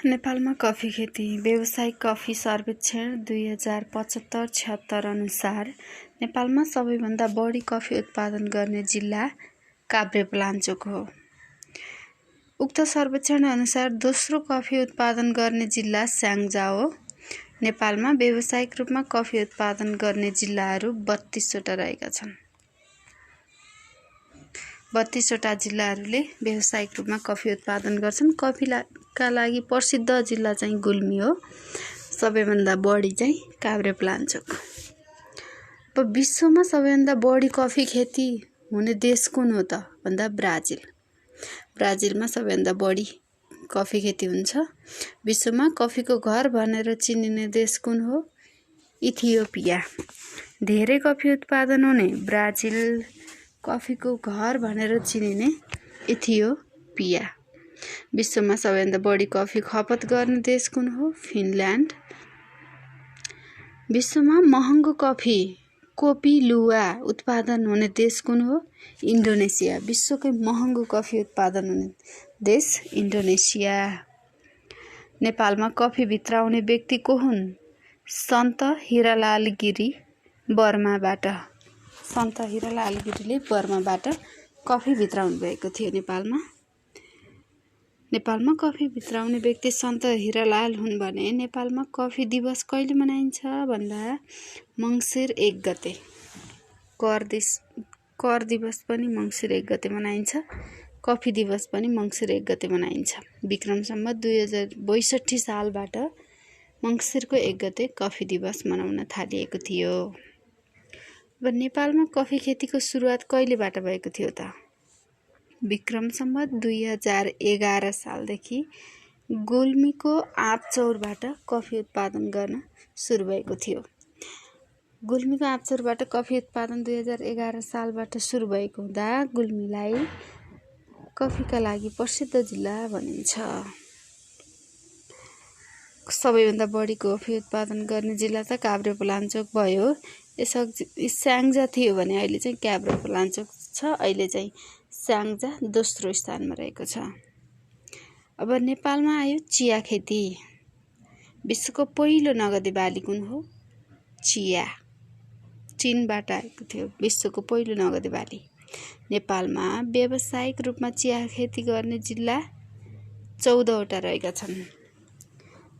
नेपालमा कफी खेती व्यावसायिक कफी सर्वेक्षण 2075-76 अनुसार नेपालमा सबैभन्दा बढी कफी उत्पादन गर्ने जिल्ला काभ्रेपलाञ्चोक हो। उक्त सर्वेक्षण अनुसार दोस्रो कफी उत्पादन गर्ने जिल्ला स्याङ्जा हो। नेपालमा व्यावसायिक रूपमा कफी उत्पादन गर्ने जिल्लाहरू 32 वटा रहेका छन्। 32 वटा जिल्लाहरूले व्यावसायिक रूपमा कफी उत्पादन गर्छन्। कफीका लागि प्रसिद्ध जिल्ला चाहिँ गुल्मी हो। सबैभन्दा बढी चाहिँ काभ्रेपलाञ्चोक। अब विश्वमा सबैभन्दा बढी कफी खेती हुने देश कुन हो त भन्दा ब्राजिल। ब्राजिलमा सबैभन्दा बढी कफी खेती हुन्छ। विश्वमा कफीको घर भनेर चिनिने देश कुन हो? इथियोपिया। धेरै कफी उत्पादन हुने ब्राजिल, कफीको घर भनेर चिनिने इथियोपिया। विश्वमा सबैभन्दा बढी कफी खपत गर्ने देश कुन हो? फिनल्यान्ड। विश्वमा महँगो कफी कोपी लुवा उत्पादन हुने देश कुन हो? इन्डोनेसिया। विश्वकै महँगो कफी उत्पादन हुने देश इन्डोनेसिया। नेपालमा कफी भित्राउने व्यक्ति को हुन्? सन्त हिरालाल गिरी बर्माबाट। सन्त हिरालाल गिरीले बर्माबाट कफी भित्राउनु भएको थियो नेपालमा। नेपालमा कफी भित्राउने व्यक्ति सन्त हिरालाल हुन् भने नेपालमा कफी दिवस कहिले मनाइन्छ भन्दा मङ्सिर 1 गते। कर दिवस पनि मङ्सिर 1 गते मनाइन्छ। कफी दिवस पनि मङ्सिर 1 गते मनाइन्छ। विक्रम सम्वत 2062 सालबाट मङ्सिरको 1 गते कफी दिवस मनाउन थालिएको थियो। अब नेपालमा कफी खेतीको सुरुवात कहिलेबाट भएको थियो त? विक्रम सम्वत 2011 सालदेखि गुल्मीको आँपचौरबाट कफी उत्पादन गर्न सुरु भएको थियो। गुल्मीको आँपचौरबाट कफी उत्पादन 2011 सालबाट सुरु भएको हुँदा गुल्मीलाई कफीका लागि प्रसिद्ध जिल्ला भनिन्छ। सबैभन्दा बढी कफी उत्पादन गर्ने जिल्ला त काभ्रेपलाञ्चोक भयो। यसअघि स्याङ्जा थियो भने अहिले चाहिँ काभ्रेपलाञ्चोक छ। अहिले चाहिँ स्याङ्जा दोस्रो स्थानमा रहेको छ। अब नेपालमा आयो चिया खेती। विश्वको पहिलो नगदे बाली कुन हो? चिया। चीनबाट आएको थियो विश्वको पहिलो नगदे बाली। नेपालमा व्यावसायिक रूपमा चिया खेती गर्ने जिल्ला 14 वटा रहेका छन्।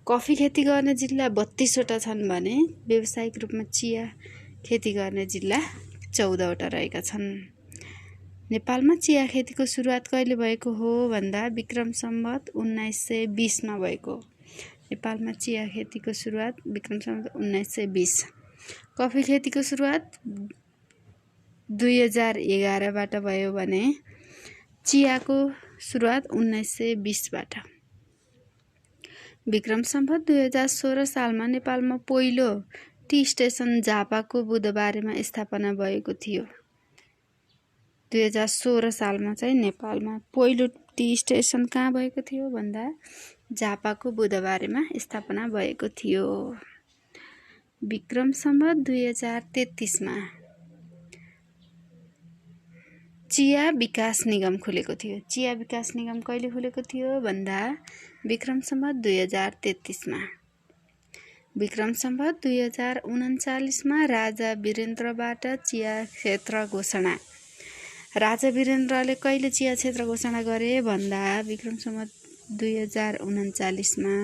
कफी खेती गर्ने जिल्ला 32 वटा छन् भने व्यावसायिक रूपमा चिया खेती गर्ने जिल्ला 14 वटा रहेका छन्। नेपालमा चिया खेतीको सुरुवात कहिले भएको हो भन्दा विक्रम सम्वत 1920 मा भएको। नेपालमा चिया खेतीको सुरुवात विक्रम सम्वत 1920। कफी खेतीको सुरुवात 2011 बाट भयो भने चियाको सुरुवात 1920 बाट। विक्रम सम्वत 2016 सालमा नेपालमा पहिलो टी स्टेसन झापाको बुधबारेमा स्थापना भएको थियो। 2016 सालमा चाहिँ नेपालमा पहिलो टी स्टेसन कहाँ भएको थियो भन्दा झापाको बुधबारेमा स्थापना भएको थियो। विक्रम सम्वत 2033 मा चिया विकास निगम खुलेको थियो। चिया विकास निगम कहिले खुलेको थियो भन्दा विक्रम सम्वत 2033 मा। विक्रम सम्वत 2039 मा राजा वीरेन्द्रबाट चिया क्षेत्र घोषणा। राजा वीरेन्द्रले कहिले चिया क्षेत्र घोषणा गरे भन्दा विक्रम सम्वत 2039 मा।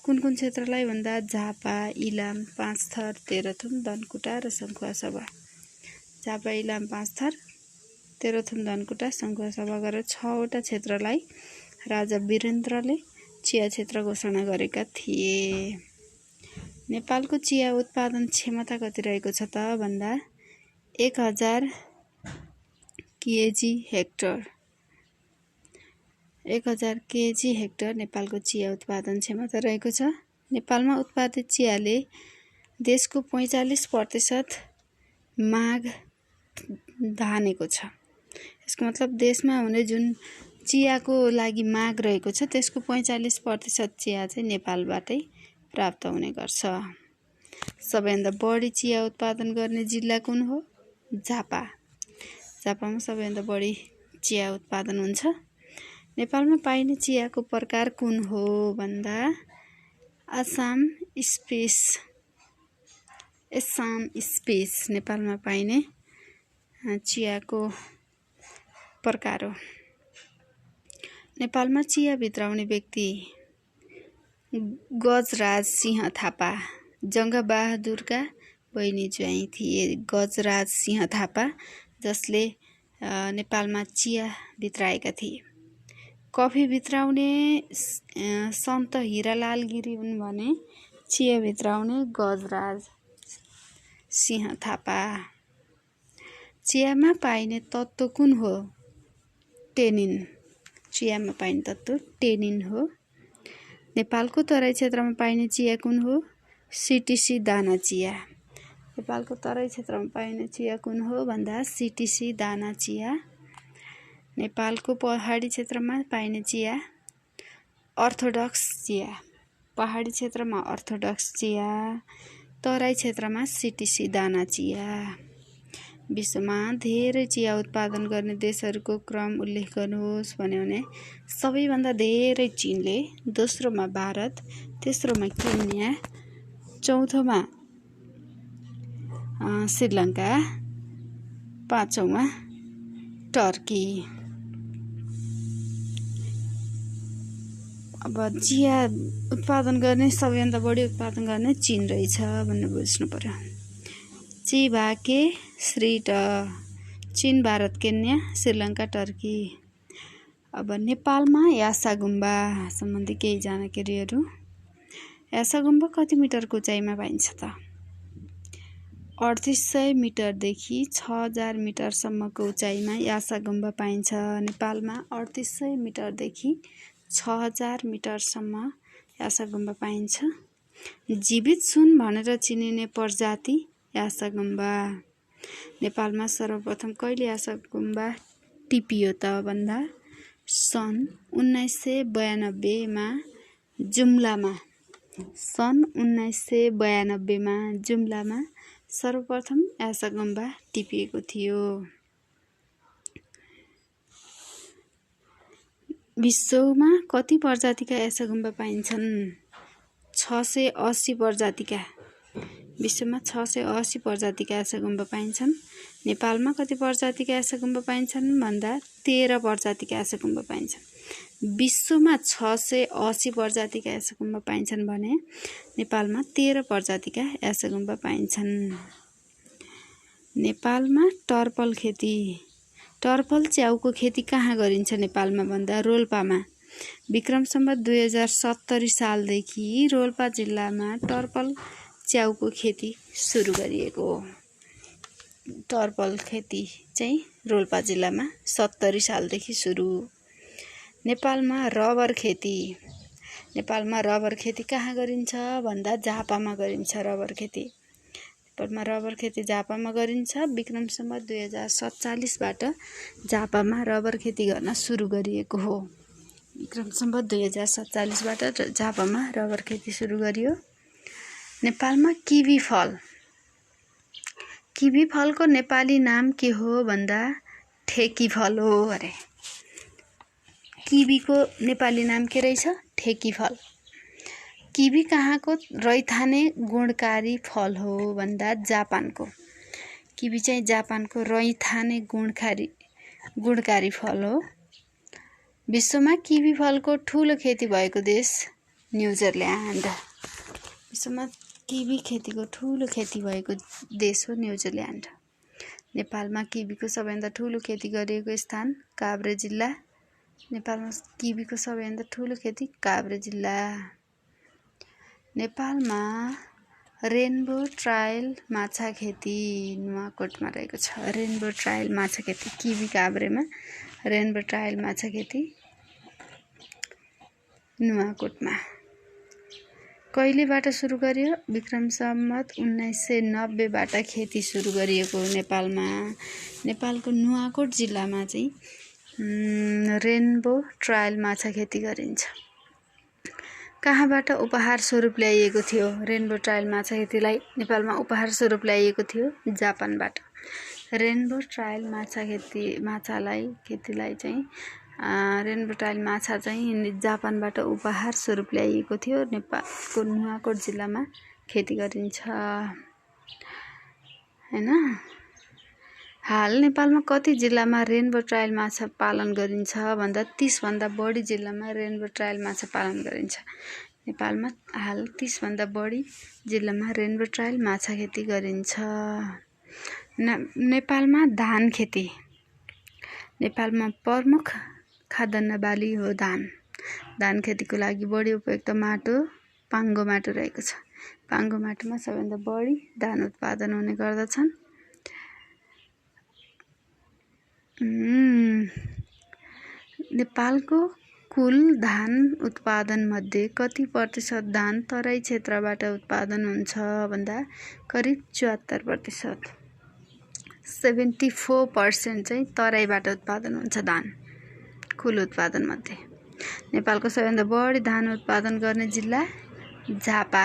कुन क्षेत्रलाई भन्दा झापा, इलाम, पाँचथर, तेह्रथुम, धनकुटा र सङ्खुवासभा। झापा, इलाम, पाँचथर, तेह्रथुम, धनकुटा, सङ्खुवासभा गरेर 6 वटा क्षेत्रलाई राजा वीरेन्द्रले चिया क्षेत्र घोषणा गरेका थिए। नेपालको चिया उत्पादन क्षमता कति रहेको छ त भन्दा 1000 केजी हेक्टर। 1000 केजी हेक्टर नेपालको चिया उत्पादन क्षमता रहेको छ। नेपालमा उत्पादित चियाले देशको 45% माग धानेको छ। यसको मतलब देशमा हुने जुन चियाको लागि माग रहेको छ त्यसको 45% चिया चाहिँ नेपालबाटै प्राप्त हुने गर्छ। सबैभन्दा बढी चिया उत्पादन गर्ने जिल्ला कुन हो? झापा। झापामा सबैभन्दा बढी चिया उत्पादन हुन्छ। नेपालमा पाइने चियाको प्रकार कुन हो भन्दा आसाम स्पेस नेपालमा पाइने चियाको प्रकार हो। नेपालमा चिया भित्राउने व्यक्ति गजराज सिंह थापा जङ्गबहादुरका बहिनी ज्वाइँ थिए। गजराज सिंह थापा जसले नेपालमा चिया भित्राएका थिए। कफी भित्राउने सन्त हिरालाल गिरी हुन् भने चिया भित्राउने गजराज सिंह थापा। चियामा पाइने तत्त्व कुन हो? टेनिन। चियामा पाइने तत्त्व टेनिन हो। नेपालको तराई क्षेत्रमा पाइने चिया कुन हो? सिटिसी दाना चिया। नेपालको तराई क्षेत्रमा पाइने चिया कुन हो भन्दा सिटिसी दाना चिया। नेपालको पहाडी क्षेत्रमा पाइने चिया अर्थोडक्स चिया। पहाडी क्षेत्रमा अर्थोडक्स चिया, तराई क्षेत्रमा सिटिसी दाना चिया। विश्वमा धेरै चिया उत्पादन गर्ने देशहरूको क्रम उल्लेख गर्नुहोस् भन्यो भने सबैभन्दा धेरै चीनले, दोस्रोमा भारत, तेस्रोमा केन्या, चौथोमा श्रीलङ्का, पाँचौँमा टर्की। अब चिया उत्पादन गर्ने सबैभन्दा बढी उत्पादन गर्ने चीन रहेछ भन्ने बुझ्नु पर्यो। चिबाके श्रीट चीन, भारत, केन्या, श्रीलङ्का, टर्की। अब नेपालमा यासा गुम्बा सम्बन्धी केही जानकारीहरू। यासा गुम्बा कति मिटरको उचाइमा पाइन्छ त? 3800 मिटरदेखि 6000 मिटरसम्मको उचाइमा यासा गुम्बा पाइन्छ। नेपालमा 3800 मिटरदेखि 6000 मिटरसम्म यासा गुम्बा पाइन्छ। जीवित सुन भनेर चिनिने प्रजाति यासा गुम्बा। नेपालमा सर्वप्रथम कहिले यासा गुम्बा टिपियो त भन्दा सन् 1992 मा जुम्लामा। सन् 1992 मा जुम्लामा सर्वप्रथम यासा गुम्बा टिपिएको थियो। विश्वमा कति प्रजातिका यासा गुम्बा पाइन्छन्? 680 प्रजातिका। विश्वमा 680 प्रजातिका यासा गुम्बा पाइन्छन्। नेपालमा कति प्रजातिका यासा गुम्बा पाइन्छन् भन्दा 13 प्रजातिका यासा गुम्बा पाइन्छन्। विश्वमा 680 प्रजातिका यासा गुम्बा पाइन्छन् भने नेपालमा 13 प्रजातिका यासा गुम्बा पाइन्छन्। नेपालमा टर्पल खेती। टर्पल च्याउको खेती कहाँ गरिन्छ नेपालमा भन्दा रोल्पामा। विक्रम सम्वत 2070 सालदेखि रोल्पा जिल्लामा टर्पल च्याउको खेती सुरु गरिएको हो। टर्पल खेती चाहिँ रोल्पा जिल्लामा 70 सालदेखि सुरु। नेपालमा रबर खेती। नेपालमा रबर खेती कहाँ गरिन्छ भन्दा झापामा गरिन्छ रबर खेती। नेपालमा रबर खेती झापामा गरिन्छ। विक्रम सम्वत 2047 बाट झापामा रबर खेती गर्न सुरु गरिएको हो। विक्रम सम्वत 2047 बाट झापामा रबर खेती सुरु गरियो। नेपालमा किवी फल। किवी फलको नेपाली नाम के हो भन्दा ठेकी फल हो अरे। किवीको नेपाली नाम के रहेछ? ठेकी फल। किवी कहाँको रैथाने गुणकारी फल हो भन्दा जापानको। किवी चाहिँ जापानको रैथाने गुणकारी फल हो। विश्वमा किवी फलको ठुलो खेती भएको देश न्युजिल्यान्ड। विश्वमा किवी खेतीको ठुलो खेती भएको देश हो न्युजिल्यान्ड। नेपालमा किवीको सबैभन्दा ठुलो खेती गरिएको स्थान काभ्रे जिल्ला। नेपालमा किवीको सबैभन्दा ठुलो खेती काभ्रे जिल्ला। नेपालमा रेनबो ट्रायल माछा खेती नुवाकोटमा रहेको छ। रेनबो ट्रायल माछा खेती किवी काभ्रेमा, रेनबो ट्रायल माछा खेती नुवाकोटमा। कहिलेबाट सुरु गरियो? विक्रम सम्वत 1990 बाट खेती सुरु गरिएको नेपालमा। नेपालको नुवाकोट जिल्लामा चाहिँ रेनबो ट्रायल माछा खेती गरिन्छ। कहाँबाट उपहार स्वरूप ल्याइएको थियो? रेनबो ट्रायल माछा खेतीलाई नेपालमा उपहार स्वरूप ल्याइएको थियो जापानबाट। रेनबो ट्रायल माछा खेतीलाई चाहिँ रेनबो ट्रायल माछा चाहिँ जापानबाट उपहार स्वरूप ल्याइएको थियो। नेपालको नुवाकोट जिल्लामा खेती गरिन्छ हैन। हाल नेपालमा कति जिल्लामा रेनबो ट्रायल माछा पालन गरिन्छ भन्दा 30 भन्दा बढी जिल्लामा रेनबो ट्रायल माछा पालन गरिन्छ। नेपालमा हाल 30 भन्दा बढी जिल्लामा रेनबो ट्रायल माछा खेती गरिन्छ। नेपालमा धान खेती। नेपालमा प्रमुख खाद्यान्न बाली हो धान। धान खेतीको लागि बढी उपयुक्त माटो पाङ्गो माटो रहेको छ। पाङ्गो माटोमा सबैभन्दा बढी धान उत्पादन हुने गर्दछन्। नेपालको कुल धान उत्पादन मध्ये कति प्रतिशत धान तराई क्षेत्रबाट उत्पादन हुन्छ भन्दा करिब 74%। 74% चाहिँ तराईबाट उत्पादन हुन्छ धान कुल उत्पादन मध्ये। नेपालको सबैभन्दा बढी धान उत्पादन गर्ने जिल्ला झापा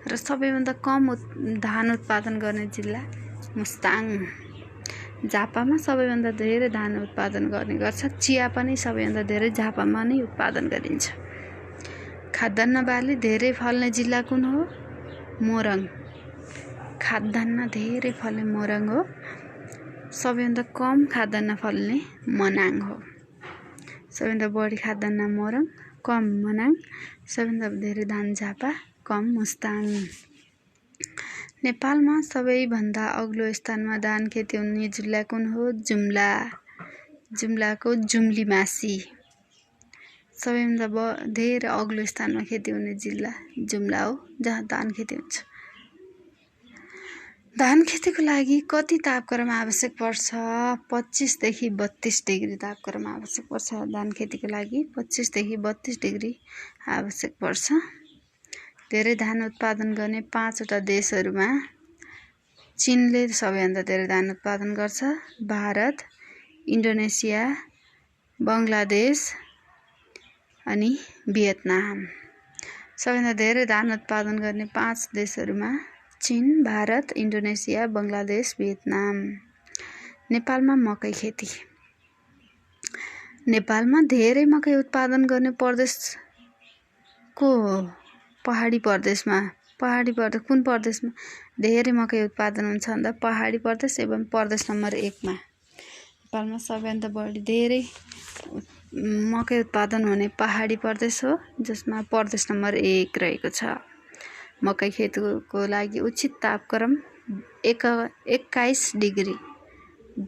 र सबैभन्दा कम धान उत्पादन गर्ने जिल्ला मुस्ताङ। झापामा सबैभन्दा धेरै धान उत्पादन गर्ने गर्छ। चिया पनि सबैभन्दा धेरै झापामा नै उत्पादन गरिन्छ। खाद्यान्न बाली धेरै फल्ने जिल्ला कुन हो? मोरङ। खाद्यान्न धेरै फल्ने मोरङ हो। सबैभन्दा कम खाद्यान्न फल्ने मनाङ हो। सबैभन्दा बढी खाद्यान्न मोरङ, कम मनाङ, सबैभन्दा धेरै धान झापा, कम मुस्ताङ। नेपालमा सबैभन्दा अग्लो स्थानमा धान खेती हुने जिल्ला कुन हो? जुम्ला। जुम्लाको जुम्लीमासी। सबैभन्दा धेरै अग्लो स्थानमा खेती हुने जिल्ला जुम्ला हो, जहाँ धान खेती हुन्छ। धान खेतीको लागि कति तापक्रम आवश्यक पर्छ? 25 देखि 32 डिग्री तापक्रम आवश्यक पर्छ। धान खेतीको लागि 25 देखि 32 डिग्री आवश्यक पर्छ। धेरै धान उत्पादन गर्ने 5 वटा देशहरूमा चीनले सबैभन्दा धेरै धान उत्पादन गर्छ। भारत, इन्डोनेसिया, बङ्गलादेश अनि भियतनाम। सबैभन्दा धेरै धान उत्पादन गर्ने 5 देशहरूमा चीन, भारत, इन्डोनेसिया, बङ्गलादेश, भियतनाम। नेपालमा मकै खेती। नेपालमा धेरै मकै उत्पादन गर्ने प्रदेश को हो? पहाडी प्रदेशमा। पहाडी प्रदेश कुन प्रदेशमा धेरै मकै उत्पादन हुन्छ भन्दा पहाडी प्रदेश एवं प्रदेश नम्बर 1 मा। नेपालमा सबैभन्दा बढी धेरै मकै उत्पादन हुने पहाडी प्रदेश हो, जसमा प्रदेश नम्बर 1 रहेको छ। मकै खेतीको लागि उचित तापक्रम 21 डिग्री।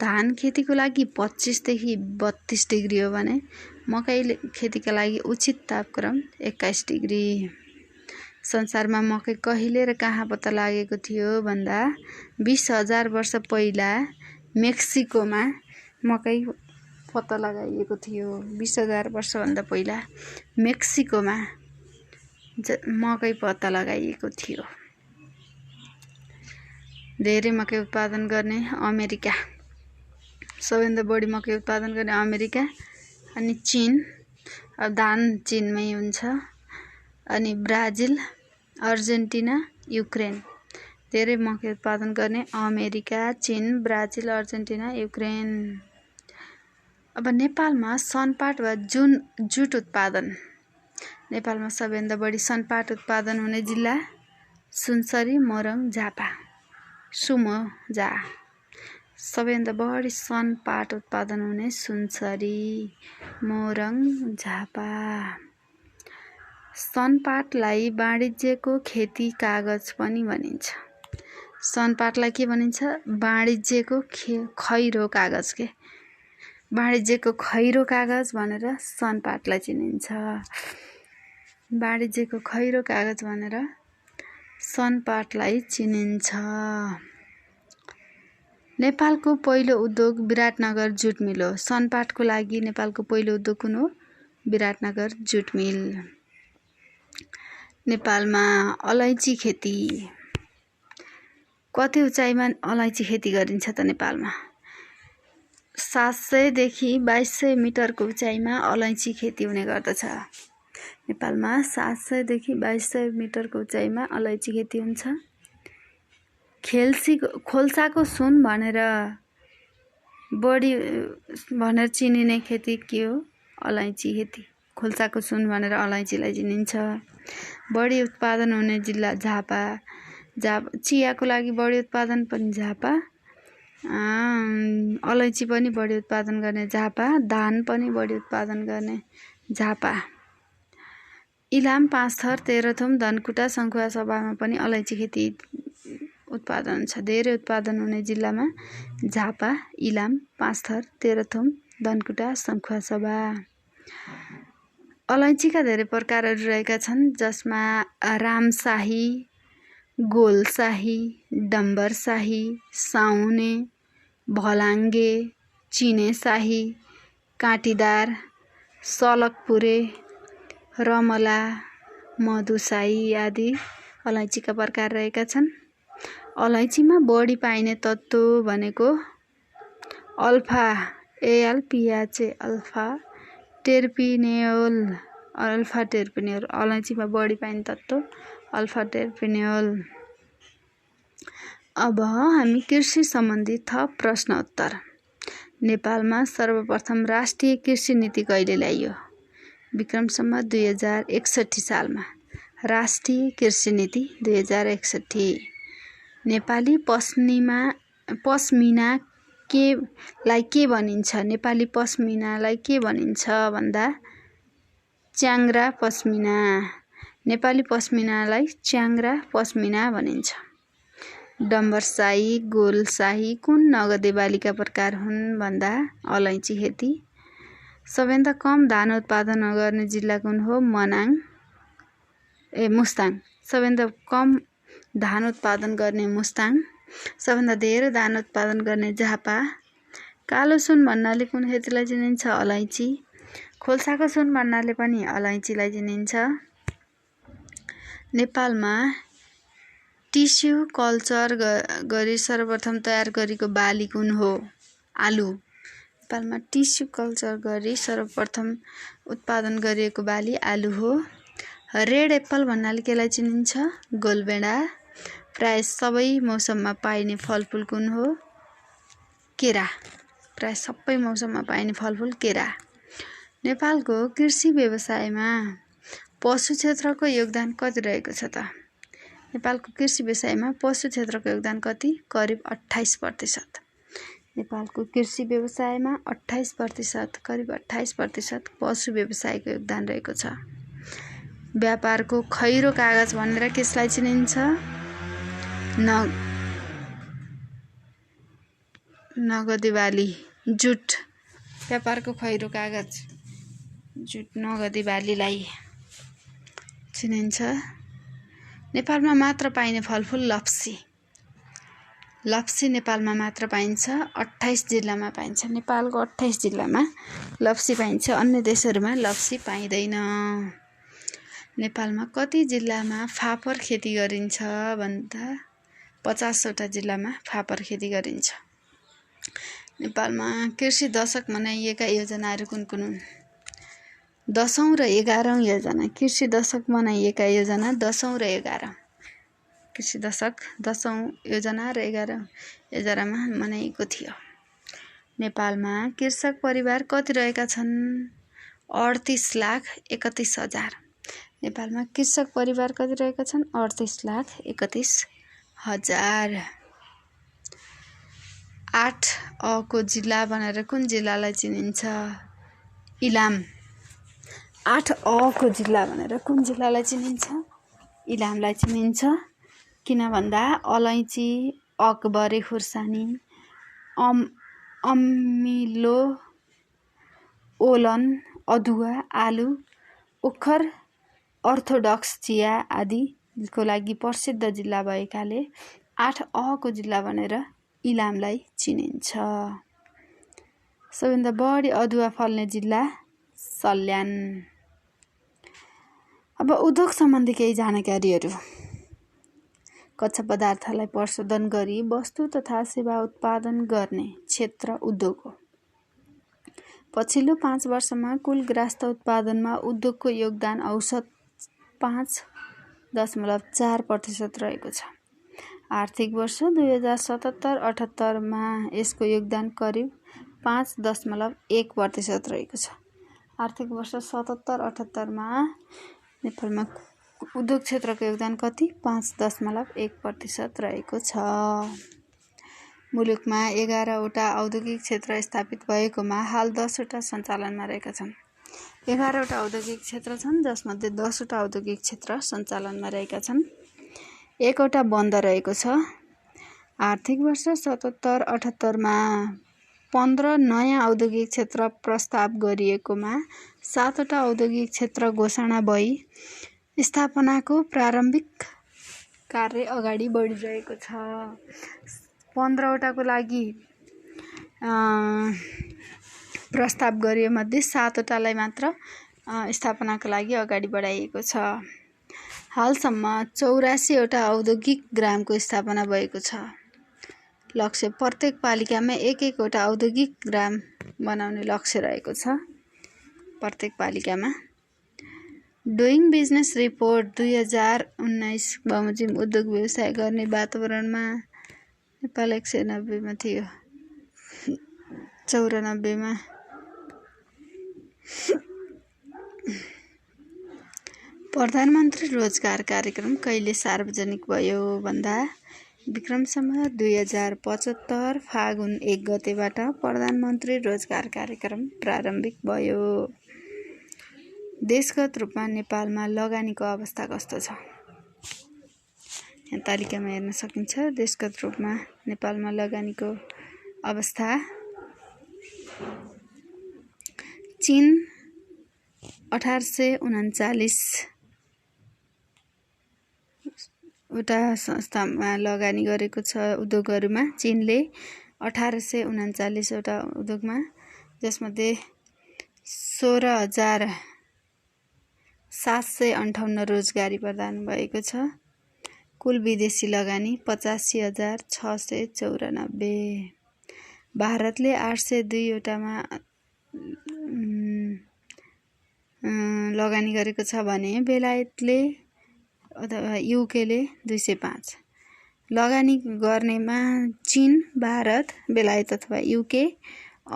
धान खेतीको लागि 25 देखि 32 डिग्री हो भने मकै खेतीका लागि उचित तापक्रम 21 डिग्री। संसारमा मकै कहिले र कहाँ पत्ता लागेको थियो भन्दा 20,000 वर्ष पहिला मेक्सिकोमा मकै पत्ता लगाइएको थियो। 20,000 वर्षभन्दा पहिला मेक्सिकोमा मकै पत्ता लगाइएको थियो। धेरै मकै उत्पादन गर्ने अमेरिका। सबैभन्दा बढी मकै उत्पादन गर्ने अमेरिका अनि चीन। अब धान चीनमै हुन्छ। अनि ब्राजिल, अर्जेन्टिना, युक्रेन। धेरै मकै उत्पादन गर्ने अमेरिका, चीन, ब्राजिल, अर्जेन्टिना, युक्रेन। अब नेपालमा सनपाट वा जुट उत्पादन। नेपालमा सबैभन्दा बढी सनपाट उत्पादन हुने जिल्ला सुनसरी, मोरङ, झापा, सुमोजा। सबैभन्दा बढी सनपाट उत्पादन हुने सुनसरी, मोरङ, झापा। सनपाटलाई वाणिज्यको खेती कागज पनि भनिन्छ। सनपाटलाई के भनिन्छ? वाणिज्यको खैरो कागज के। वाणिज्यको खैरो कागज भनेर सनपाटलाई चिनिन्छ। वाणिज्यको खैरो कागज भनेर सनपाटलाई चिनिन्छ। नेपालको पहिलो उद्योग विराटनगर जुट मिल हो। सनपाटको लागि नेपालको पहिलो उद्योग कुन हो? विराटनगर जुट मिल। नेपालमा अलैँची खेती। कति उचाइमा अलैँची खेती गरिन्छ त नेपालमा? 700 देखि 2200 मिटरको उचाइमा अलैँची खेती हुने गर्दछ। नेपालमा 700 देखि 2200 मिटरको उचाइमा अलैँची खेती हुन्छ। खोल्साको सुन भनेर चिनिने खेती के हो? अलैँची खेती। खोल्साको सुन भनेर अलैँचीलाई चिनिन्छ। बढी उत्पादन हुने जिल्ला झापा। चियाको लागि बढी उत्पादन पनि झापा। अलैँची पनि बढी उत्पादन गर्ने झापा। धान पनि बढी उत्पादन गर्ने झापा। इलाम, पाँचथर, तेह्रथुम, धनकुटा, सङ्खुवासभामा पनि अलैँची खेती उत्पादन हुन्छ। धेरै उत्पादन हुने जिल्लामा झापा, इलाम, पाँचथर, तेह्रथुम, धनकुटा, सङ्खुवासभा। अलैँचीका धेरै प्रकारहरू रहेका छन्, जसमा रामशाही, गोलशाही, डम्बरशाही, साउने, भलाङ्गे, चिनेशाही, काँटीदार, सलकपुरे, रमला, मधुशाही आदि अलैँचीका प्रकार रहेका छन्। अलैँचीमा बढी पाइने तत्त्व भनेको अल्फा ALPHA अल्फा टेर्पिनेओल। अलैँचीमा बढी पाइने तत्त्व अल्फा टेर्पिनेओल। अब हामी कृषि सम्बन्धी थप प्रश्न उत्तर। नेपालमा सर्वप्रथम राष्ट्रिय कृषि नीति कहिले ल्याइयो? विक्रम सम्वत 2061 सालमा राष्ट्रिय कृषि नीति 2061। नेपाली पस्मिना के भनिन्छ? नेपाली पस्मिनालाई के भनिन्छ भन्दा च्याङ्ग्रा पस्मिना। नेपाली पस्मिनालाई च्याङ्ग्रा पस्मिना भनिन्छ। डम्बरशाही, गोलशाही कुन नगदे बालीका प्रकार हुन् भन्दा अलैँची खेती। सबैभन्दा कम धान उत्पादन गर्ने जिल्ला कुन हो? मुस्ताङ। सबैभन्दा कम धान उत्पादन गर्ने मुस्ताङ। सबैभन्दा धेरै धान उत्पादन गर्ने झापा। कालो सुन भन्नाले कुन खेतीलाई चिनिन्छ? अलैँची। खोल्साको सुन भन्नाले पनि अलैँचीलाई चिनिन्छ। नेपालमा टिस्यु कल्चर गरी सर्वप्रथम तयार गरेको बाली कुन हो? आलु। नेपालमा टिस्यु कल्चर गरी सर्वप्रथम उत्पादन गरिएको बाली आलु हो। रेड एप्पल भन्नाले केलाई चिनिन्छ? गोलबेडा। प्राय सबै मौसममा पाइने फलफुल कुन हो? केरा। प्राय सबै मौसममा पाइने फलफुल केरा। नेपालको कृषि व्यवसायमा पशु क्षेत्रको योगदान कति रहेको छ त? नेपालको कृषि व्यवसायमा पशु क्षेत्रको योगदान कति? करिब 28%। नेपालको कृषि व्यवसायमा 28%, करिब 28% पशु व्यवसायको योगदान रहेको छ। व्यापारको खैरो कागज भनेर कसलाई चिनिन्छ? नगदे बाली, जुट। व्यापारको खैरो कागज जुट, नगदे बालीलाई चिनिन्छ। नेपालमा मात्र पाइने फलफुल लप्सी। लप्सी नेपालमा मात्र पाइन्छ, 28 जिल्लामा पाइन्छ। नेपालको 28 जिल्लामा लप्सी पाइन्छ, अन्य देशहरूमा लप्सी पाइँदैन। नेपालमा कति जिल्लामा फापर खेती गरिन्छ भन्दा 50वटा जिल्लामा फापर खेती गरिन्छ। नेपालमा कृषि दशक मनाइएका योजनाहरू कुन कुन हुन्? 10औं र 11औं योजना। कृषि दशक मनाइएका योजना 10औं र 11औं। कृषि दशक 10औं योजना र 11औं योजनामा मनाइएको थियो। नेपालमा कृषक परिवार कति रहेका छन्? 38,31,000। नेपालमा कृषक परिवार कति रहेका छन्? 38,31,000। 8 को जिल्ला भनेर कुन जिल्लालाई चिनिन्छ? इलाम। 8 को जिल्ला भनेर कुन जिल्लालाई चिनिन्छ? इलामलाई चिनिन्छ। किन भन्दा अलैँची, अकबरे खुर्सानी, अमिलो, ओलन, अदुवा, आलु, ओखर, अर्थोडक्स चिया आदिको लागि प्रसिद्ध जिल्ला भएकाले 8 को जिल्ला भनेर इलामलाई चिनिन्छ। सबैभन्दा बढी अदुवा फल्ने जिल्ला सल्यान। अब उद्योग सम्बन्धी केही जानकारीहरू। कच्चा पदार्थलाई प्रशोधन गरी वस्तु तथा सेवा उत्पादन गर्ने क्षेत्र उद्योग हो। पछिल्लो 5 वर्षमा कुल ग्रास्थ उत्पादनमा उद्योगको योगदान औसत 5.4% रहेको छ। आर्थिक वर्ष 2077-78 मा यसको योगदान करिब 5.1% रहेको छ। आर्थिक वर्ष 77-78 नेपालमा उद्योग क्षेत्रको योगदान कति? 5.1% रहेको छ। मुलुकमा 11वटा औद्योगिक क्षेत्र स्थापित भएकोमा हाल 10वटा सञ्चालनमा रहेका छन्। 11वटा औद्योगिक क्षेत्र छन्, जसमध्ये 10वटा औद्योगिक क्षेत्र सञ्चालनमा रहेका छन्। 1वटा बन्द रहेको छ। आर्थिक वर्ष 77-78 15 नयाँ औद्योगिक क्षेत्र प्रस्ताव गरिएकोमा 7वटा औद्योगिक क्षेत्र घोषणा भई स्थापनाको प्रारम्भिक कार्य अगाडि बढिरहेको छ। 15वटाको लागि प्रस्ताव गरिएमध्ये 7वटालाई मात्र स्थापनाको लागि अगाडि बढाइएको छ। हालसम्म 84वटा औद्योगिक ग्रामको स्थापना भएको छ। लक्ष्य प्रत्येक पालिकामा 1-1वटा औद्योगिक ग्राम बनाउने लक्ष्य रहेको छ। प्रत्येक पालिकामा डुइङ बिजनेस रिपोर्ट 2019 बमोजिम उद्योग व्यवसाय गर्ने वातावरणमा नेपाल 190 थियो। 94 प्रधानमन्त्री रोजगार कार्यक्रम कहिले सार्वजनिक भयो भन्दा विक्रम सम्वत 2075 फागुन 1 गतेबाट प्रधानमन्त्री रोजगार कार्यक्रम प्रारम्भिक भयो। देशगत रूपमा नेपालमा लगानीको अवस्था कस्तो छ? यहाँ तालिकामा हेर्न सकिन्छ। देशगत रूपमा नेपालमा लगानीको अवस्था चीन 1839 वटा संस्थामा लगानी गरेको छ। उद्योगहरूमा चीनले 1839 वटा उद्योगमा, जसमध्ये 16,758 रोजगारी प्रदान भएको छ। कुल विदेशी लगानी 85,694। भारतले 802 वटामा लगानी गरेको छ भने बेलायतले अथवा युकेले 205। लगानी गर्नेमा चीन, भारत, बेलायत अथवा युके,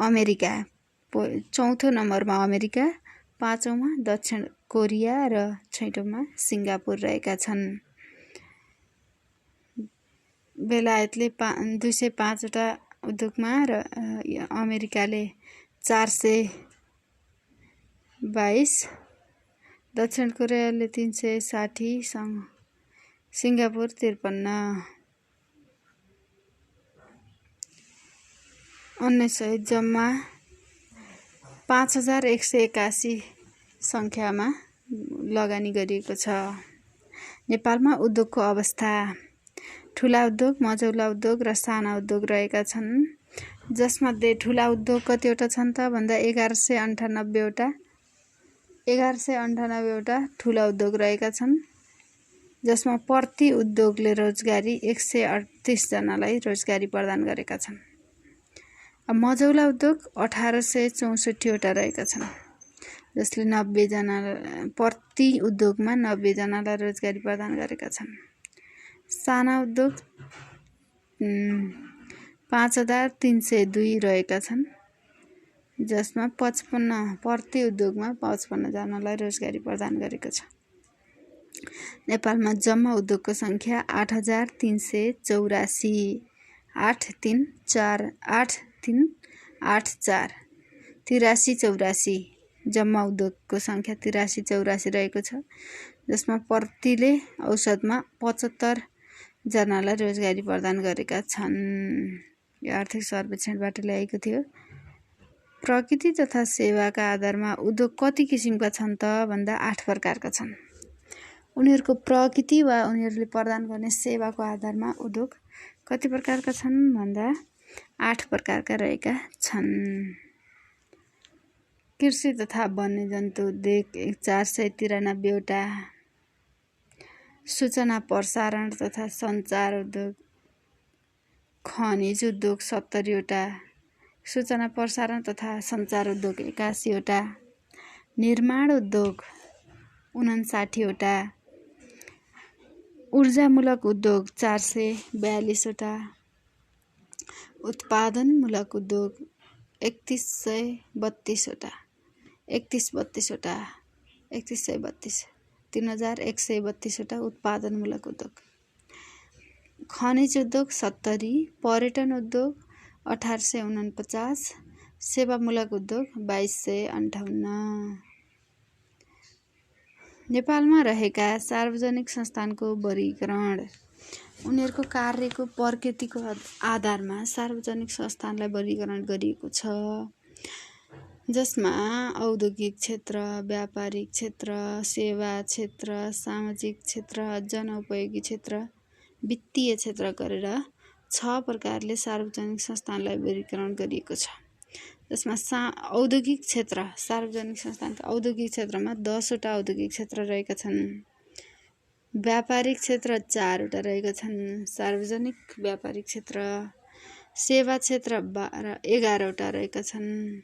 अमेरिका चौथो नम्बरमा अमेरिका, पाँचौँमा दक्षिण कोरिया र छैटौँमा सिङ्गापुर रहेका छन्। बेलायतले 205 वटा उद्योगमा र अमेरिकाले 422, दक्षिण कोरियाले 360, सिङ्गापुर 53। 1900 जम्मा 5181 सङ्ख्यामा लगानी गरिएको छ। नेपालमा उद्योगको अवस्था ठुला उद्योग, मझौला उद्योग र साना उद्योग रहेका छन्। जसमध्ये ठुला उद्योग कतिवटा छन् त भन्दा 1198 वटा ठुला उद्योग रहेका छन्, जसमा प्रति उद्योगले रोजगारी 138 जनालाई रोजगारी प्रदान गरेका छन्। मझौला उद्योग 1864 वटा रहेका छन्, जसले 90 जना प्रति उद्योगमा 90 जनालाई रोजगारी प्रदान गरेका छन्। साना उद्योग 5302 रहेका छन्, जसमा 55 प्रति उद्योगमा 55 जनालाई रोजगारी प्रदान गरेको छ। नेपालमा जम्मा उद्योगको सङ्ख्या 8384। 8384 जम्मा उद्योगको सङ्ख्या 8384 रहेको छ, जसमा प्रतिले औसतमा 75 जनालाई रोजगारी प्रदान गरेका छन्। यो आर्थिक सर्वेक्षणबाट ल्याएको थियो। प्रकृति तथा सेवाका आधारमा उद्योग कति किसिमका छन् त भन्दा 8 प्रकारका छन्। उनीहरूको प्रकृति वा उनीहरूले प्रदान गर्ने सेवाको आधारमा उद्योग कति प्रकारका छन् भन्दा 8 प्रकारका रहेका छन्। कृषि तथा वन्यजन्तु उद्योग 493 वटा। सूचना प्रसारण तथा सञ्चार उद्योग, खनिज उद्योग 70 वटा। सूचना प्रसारण तथा सञ्चार उद्योग 81 वटा। निर्माण उद्योग 59 वटा। ऊर्जामूलक उद्योग 442 वटा। उत्पादनमूलक उद्योग 3132 वटा। 3132वटा 3132 उत्पादनमूलक उद्योग। खनिज उद्योग 70, पर्यटन उद्योग 1849, सेवामूलक उद्योग 2258। नेपालमा रहेका सार्वजनिक संस्थानको वर्गीकरण। उनीहरूको कार्यको प्रकृतिको आधारमा सार्वजनिक संस्थानलाई वर्गीकरण गरिएको छ, जसमा औद्योगिक क्षेत्र, व्यापारिक क्षेत्र, सेवा क्षेत्र, सामाजिक क्षेत्र, जनउपयोगी क्षेत्र, वित्तीय क्षेत्र गरेर 6 प्रकारले सार्वजनिक संस्थानलाई वर्गीकरण गरिएको छ, जसमा औद्योगिक क्षेत्र सार्वजनिक संस्थानका औद्योगिक क्षेत्रमा 10 वटा औद्योगिक क्षेत्र रहेका छन्। व्यापारिक क्षेत्र 4 वटा रहेका छन्। सार्वजनिक व्यापारिक क्षेत्र। सेवा क्षेत्र 11 वटा रहेका छन्।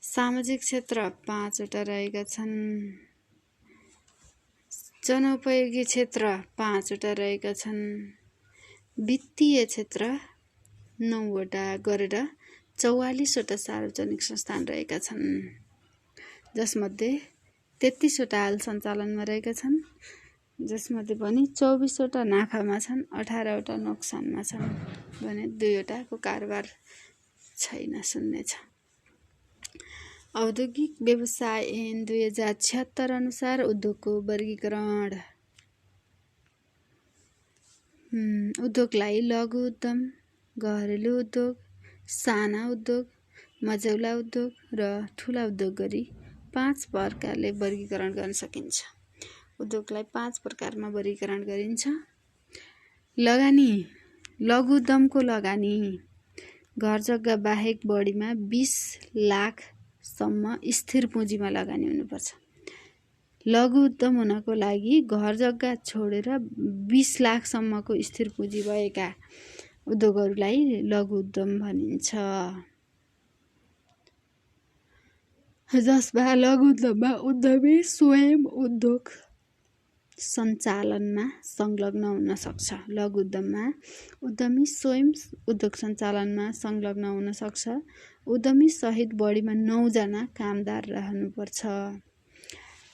सामाजिक क्षेत्र 5 वटा रहेका छन्। जनउपयोगी क्षेत्र 5 वटा रहेका छन्। वित्तीय क्षेत्र 9 वटा गरेर 44 वटा सार्वजनिक संस्थान रहेका छन्, जसमध्ये 33 वटा हाल सञ्चालनमा रहेका छन्, जसमध्ये पनि 24 वटा नाफामा छन्, 18 वटा नोक्सानमा छन् भने 2 वटाको कारोबार छैन, शून्य छ। औद्योगिक व्यवसाय ऐन 2076 अनुसार उद्योगको वर्गीकरण। उद्योगलाई लघु उद्यम, घरेलु उद्योग, साना उद्योग, मझौला उद्योग र ठुला उद्योग गरी 5 प्रकारले वर्गीकरण गर्न सकिन्छ। उद्योगलाई 5 प्रकारमा वर्गीकरण गरिन्छ। लगानी। लघु उद्यमको लगानी घर जग्गा बाहेक बढीमा 20 लाखसम्म स्थिर पुँजीमा लगानी हुनुपर्छ। लघु उद्यम हुनको लागि घर जग्गा छोडेर 20 लाखसम्मको स्थिर पुँजी भएका उद्योगहरूलाई लघु उद्यम भनिन्छ। जसमा लघु उद्यममा उद्यमी स्वयं उद्योग सञ्चालनमा संलग्न हुन सक्छ। लघु उद्यममा उद्यमी स्वयं उद्योग सञ्चालनमा संलग्न हुन सक्छ। उद्यमी सहित बढीमा 9 जना कामदार रहनुपर्छ।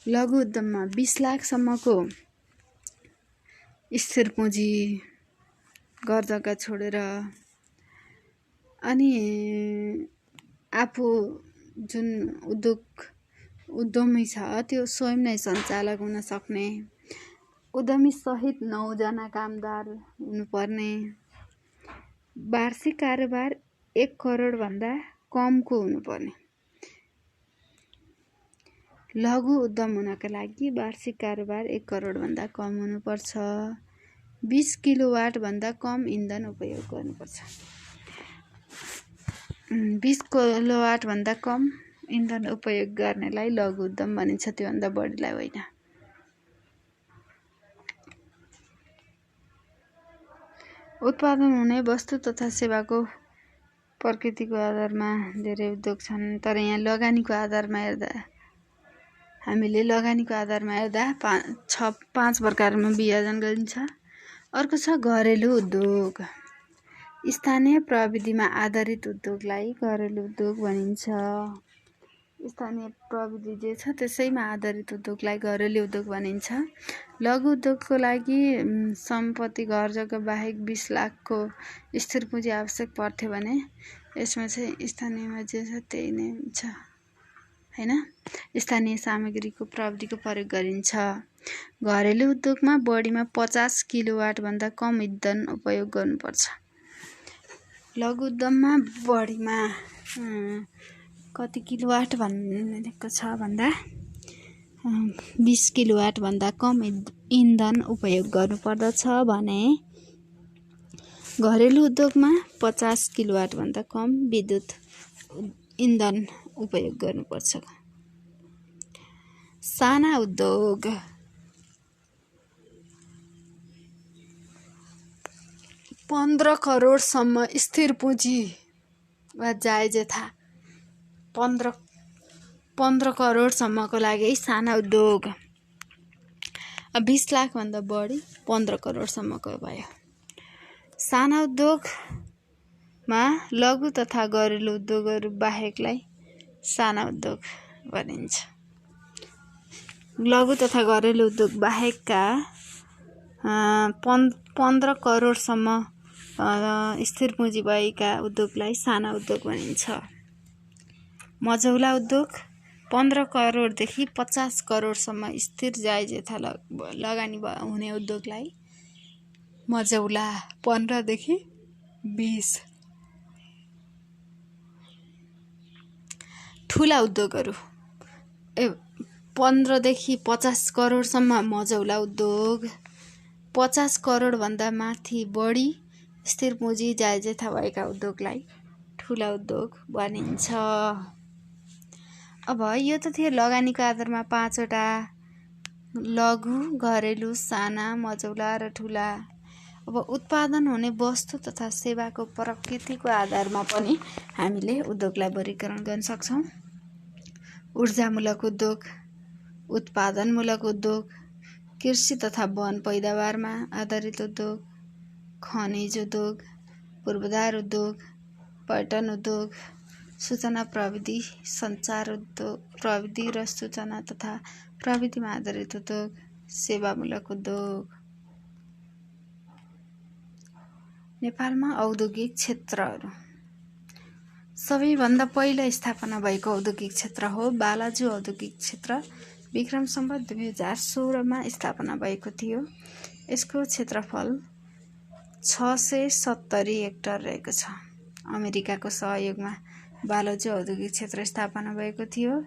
लघु उद्यममा 20 लाखसम्मको स्थिर पुँजी घर जग्गा छोडेर, अनि आफू जुन उद्यमी छ त्यो स्वयं नै सञ्चालक हुन सक्ने, उद्यमी सहित 9 जना कामदार हुनुपर्ने, वार्षिक कारोबार 1 करोड भन्दा कमको हुनुपर्ने। लघु उद्यम हुनका लागि वार्षिक कारोबार 1 करोड भन्दा कम हुनुपर्छ। 20 किलोवाट भन्दा कम इन्धन उपयोग गर्नुपर्छ। 20 किलोवाट भन्दा कम इन्धन उपयोग गर्नेलाई लघु उद्यम भनिन्छ, त्योभन्दा बढीलाई होइन। उत्पादन हुने वस्तु तथा सेवाको प्रकृतिको आधारमा धेरै उद्योग छन्, तर यहाँ लगानीको आधारमा हेर्दा हामीले लगानीको आधारमा हेर्दा 5 प्रकारमा विभाजन गरिन्छ। अर्को छ घरेलु उद्योग। स्थानीय प्रविधिमा आधारित उद्योगलाई घरेलु उद्योग भनिन्छ। स्थानीय प्रविधि जे छ त्यसैमा आधारित उद्योगलाई घरेलु उद्योग भनिन्छ। लघु उद्योगको लागि सम्पत्ति घर जग्गा बाहेक 20 लाखको स्थिर पुँजी आवश्यक पर्थ्यो भने यसमा चाहिँ स्थानीयमा जे छ त्यही नै हुन्छ हैन। स्थानीय सामग्रीको प्रविधिको प्रयोग गरिन्छ। घरेलु उद्योगमा बढीमा 50 किलोवाट भन्दा कम इन्धन उपयोग गर्नुपर्छ। लघु उद्यममा बढीमा कति किलोवाट भनेको छ भन्दा 20 किलोवाट भन्दा कम इन्धन उपयोग गर्नुपर्दछ भने घरेलु उद्योगमा 50 किलोवाट भन्दा कम विद्युत इन्धन उपयोग गर्नुपर्छ। साना उद्योग। $15 करोडसम्म स्थिर पुँजी वा जायज था 15 करोडसम्मको लागि साना उद्योग। 20 लाख भन्दा बढी 15 करोडसम्मको भयो। साना उद्योगमा लघु तथा घरेलु उद्योगहरू बाहेकलाई साना उद्योग भनिन्छ। लघु तथा घरेलु उद्योग बाहेकका 15 करोडसम्म स्थिर पुँजी भएका उद्योगलाई साना उद्योग भनिन्छ। मझौला उद्योग 15 करोडदेखि 50 करोडसम्म स्थिर जायजेथा लगानी हुने उद्योगलाई मझौला। 15 देखि 20। ठुला उद्योगहरू 15 देखि 50 करोडसम्म मझौला उद्योग। 50 करोडभन्दा माथि बढी स्थिर पुँजी जायजेथा भएका उद्योगलाई ठुला उद्योग भनिन्छ। अब यो त थियो लगानीको आधारमा 5वटा लघु, घरेलु, साना, मझौला र ठुला। अब उत्पादन हुने वस्तु तथा सेवाको प्रकृतिको आधारमा पनि हामीले उद्योगलाई वर्गीकरण गर्न सक्छौँ। ऊर्जामूलक उद्योग, उत्पादनमूलक उद्योग, कृषि तथा वन पैदावारमा आधारित उद्योग, खनिज उद्योग, पूर्वाधार उद्योग, पर्यटन उद्योग, सूचना प्रविधि सञ्चार उद्योग, प्रविधि र सूचना तथा प्रविधिमा आधारित उद्योग, सेवामूलक उद्योग। नेपालमा औद्योगिक क्षेत्रहरू। सबैभन्दा पहिलो स्थापना भएको औद्योगिक क्षेत्र हो बालाजु औद्योगिक क्षेत्र। विक्रम सम्वत 2016 मा स्थापना भएको थियो। यसको क्षेत्रफल 670 हेक्टर रहेको छ। अमेरिकाको सहयोगमा बालाजु औद्योगिक क्षेत्र स्थापना भएको थियो।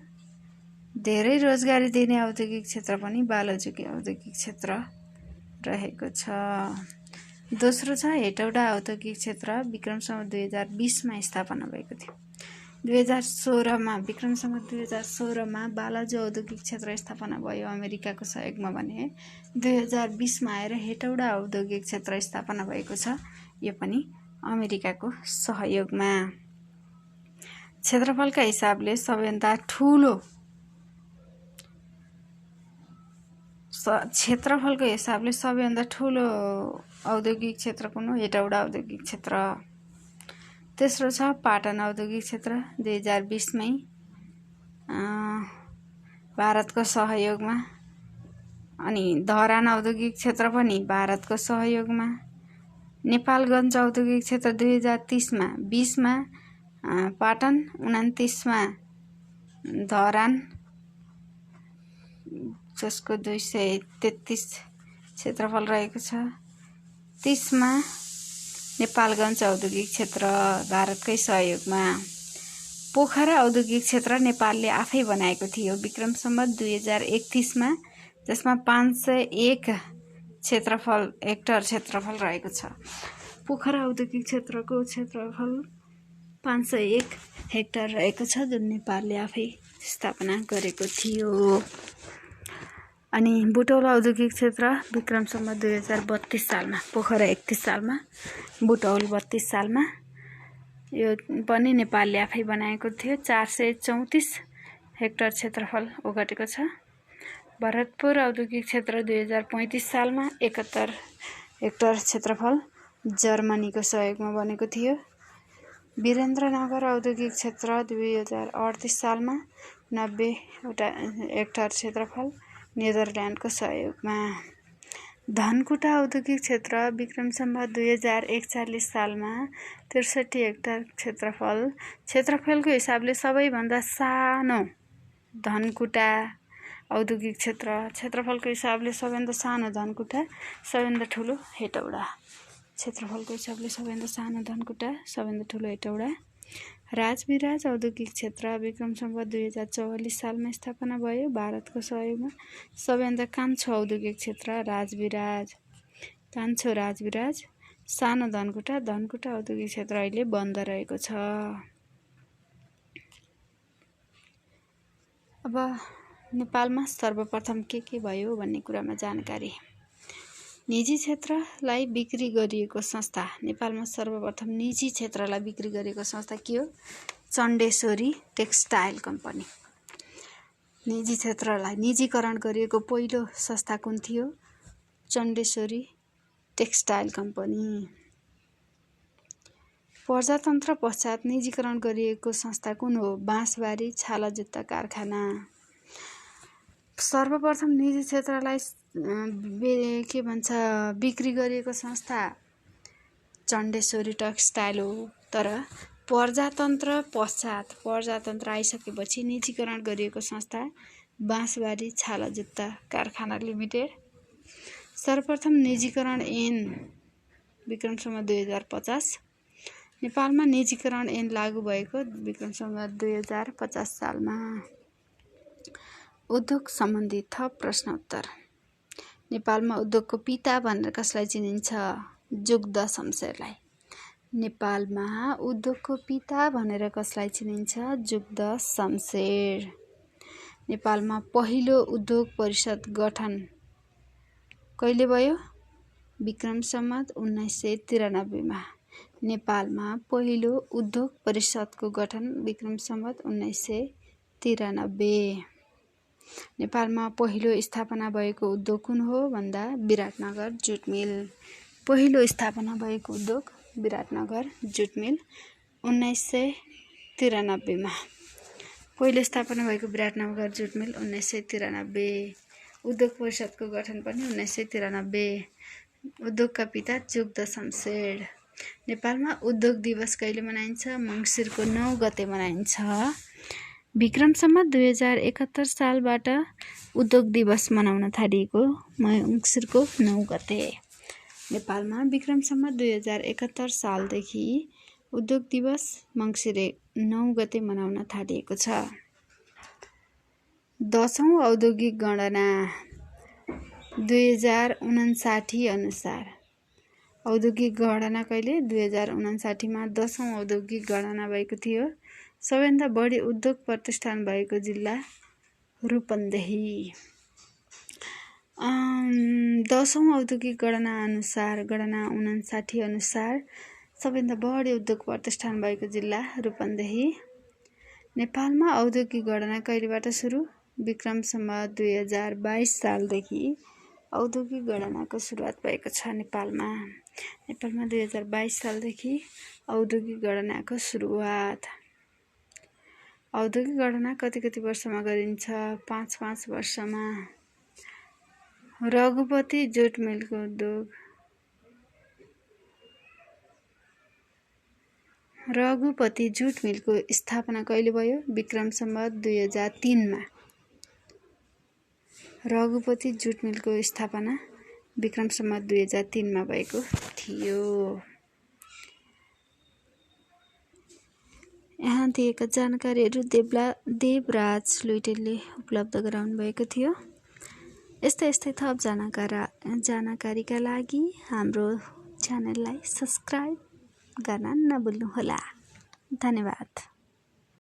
धेरै रोजगारी दिने औद्योगिक क्षेत्र पनि बालाजुकै औद्योगिक क्षेत्र रहेको छ। दोस्रो छ हेटौडा औद्योगिक क्षेत्र। विक्रम सम्वत 2020 मा स्थापना भएको थियो। 2016 मा विक्रम सम्वत 2016 मा बालाजु औद्योगिक क्षेत्र स्थापना भयो अमेरिकाको सहयोगमा भने 2020 मा आएर हेटौडा औद्योगिक क्षेत्र स्थापना भएको छ। यो पनि अमेरिकाको सहयोगमा। क्षेत्रफलका हिसाबले सबैभन्दा ठुलो औद्योगिक क्षेत्र कुन हो? हेटौडा औद्योगिक क्षेत्र। तेस्रो छ पाटन औद्योगिक क्षेत्र। 2020 मै भारतको सहयोगमा। अनि धरान औद्योगिक क्षेत्र पनि भारतको सहयोगमा। नेपालगञ्ज औद्योगिक क्षेत्र 2030 मा, 20 मा पाटन, 29 मा धरान, जसको 233 क्षेत्रफल रहेको छ। 30 मा नेपालगञ्ज औद्योगिक क्षेत्र भारतकै सहयोगमा। पोखरा औद्योगिक क्षेत्र नेपालले आफै बनाएको थियो विक्रम सम्वत 2031 मा, जसमा 501 हेक्टर क्षेत्रफल रहेको छ। पोखरा औद्योगिक क्षेत्रको क्षेत्रफल 501 हेक्टर रहेको छ, जुन नेपालले आफै स्थापना गरेको थियो। अनि बुटौल औद्योगिक क्षेत्र विक्रम सम्वत 2032 सालमा, पोखरा 31 सालमा, बुटौल 32 सालमा। यो पनि नेपालले आफै बनाएको थियो। 434 हेक्टर क्षेत्रफल ओगटेको छ। भरतपुर औद्योगिक क्षेत्र 2035 सालमा 71 हेक्टर क्षेत्रफल जर्मनीको सहयोगमा बनेको थियो। वीरेन्द्रनगर औद्योगिक क्षेत्र 2038 सालमा 90 हेक्टर क्षेत्रफल नेदरल्यान्डको सहयोगमा। धनकुटा औद्योगिक क्षेत्र विक्रम सम्वत 2041 सालमा 63 हेक्टर क्षेत्रफलको हिसाबले सबैभन्दा सानो धनकुटा औद्योगिक क्षेत्रफलको हिसाबले सबैभन्दा सानो धनकुटा, सबैभन्दा ठुलो हेटौडा। क्षेत्रफलको हिसाबले सबैभन्दा सानो धनकुटा, सबैभन्दा ठुलो हेटौडा। राजविराज औद्योगिक क्षेत्र विक्रम सम्वत 2044 सालमा स्थापना भयो भारतको सहयोगमा। सबैभन्दा कान्छो औद्योगिक क्षेत्र राजविराज, कान्छो राजविराज, सानो धनकुटा औद्योगिक क्षेत्र अहिले बन्द रहेको छ। अब नेपालमा सर्वप्रथम के भयो भन्ने कुरामा जानकारी। निजी क्षेत्रलाई बिक्री गरिएको संस्था। नेपालमा सर्वप्रथम निजी क्षेत्रलाई बिक्री गरेको संस्था के हो? Chandeshwari textile company. निजी क्षेत्रलाई निजीकरण गरिएको पहिलो संस्था कुन थियो? Chandeshwari textile company. प्रजातन्त्र पश्चात निजीकरण गरिएको संस्था कुन हो? बाँसबारी छाला जुत्ता कारखाना। सर्वप्रथम निजी क्षेत्रलाई बिक्री गरिएको संस्था चण्डेश्वरी टेक्सटाइल हो। तर प्रजातन्त्र आइसकेपछि निजीकरण गरिएको संस्था बाँसबारी छाला जुत्ता कारखाना लिमिटेड। सर्वप्रथम निजीकरण ऐन विक्रम सम्वत 2050। नेपालमा निजीकरण ऐन लागू भएको विक्रम सम्वत 2050 सालमा। उद्योग सम्बन्धी थप प्रश्न उत्तर। नेपालमा उद्योगको पिता भनेर कसलाई चिनिन्छ? जुग्द शमशेरलाई। नेपालमा उद्योगको पिता भनेर कसलाई चिनिन्छ? जुग्द शमशेर। नेपालमा पहिलो उद्योग परिषद गठन कहिले भयो? विक्रम सम्वत 1993 मा। नेपालमा पहिलो उद्योग परिषदको गठन विक्रम सम्वत 1993। नेपालमा पहिलो स्थापना भएको उद्योग कुन हो भन्दा विराटनगर जुट मिल। पहिलो स्थापना भएको उद्योग विराटनगर जुट मिल 1993 मा। पहिलो स्थापना भएको विराटनगर जुट मिल 1993। उद्योग परिषदको गठन पनि 1993। उद्योगका पिता जुग्द शमशेर। नेपालमा उद्योग दिवस कहिले मनाइन्छ? मङ्सिरको 9 गते मनाइन्छ। विक्रम सम्वत 2071 सालबाट उद्योग दिवस मनाउन थालिएको मङ्सिरको 9 गते। नेपालमा विक्रम सम्वत 2071 सालदेखि उद्योग दिवस मङ्सिर 9 गते मनाउन थालिएको छ। 10औं औद्योगिक गणना 2059 अनुसार। औद्योगिक गणना कहिले? 2059 मा 10औं औद्योगिक गणना भएको थियो। सबैभन्दा बढी उद्योग प्रतिष्ठान भएको जिल्ला रूपन्देही। 10औं औद्योगिक गणना 59 अनुसार सबैभन्दा बढी उद्योग प्रतिष्ठान भएको जिल्ला रूपन्देही। नेपालमा औद्योगिक गणना कहिलेबाट सुरु? विक्रम सम्वत 2022 सालदेखि औद्योगिक गणनाको सुरुवात भएको छ नेपालमा। नेपालमा 2022 सालदेखि औद्योगिक गणनाको सुरुवात। औद्योगिक गणना कति वर्षमा गरिन्छ? 5 वर्षमा। रघुपति जुट मिलको उद्योग। रघुपति जुट मिलको स्थापना कहिले भयो? विक्रम सम्वत 2003 मा। रघुपति जुट मिलको स्थापना विक्रम सम्वत 2003 मा भएको थियो। यहाँ दिएका जानकारीहरू देवराज लुइटेलले उपलब्ध गराउनु भएको थियो। यस्तै थप जानकारीका लागि हाम्रो च्यानललाई सब्स्क्राइब गर्न नभुल्नुहोला। धन्यवाद।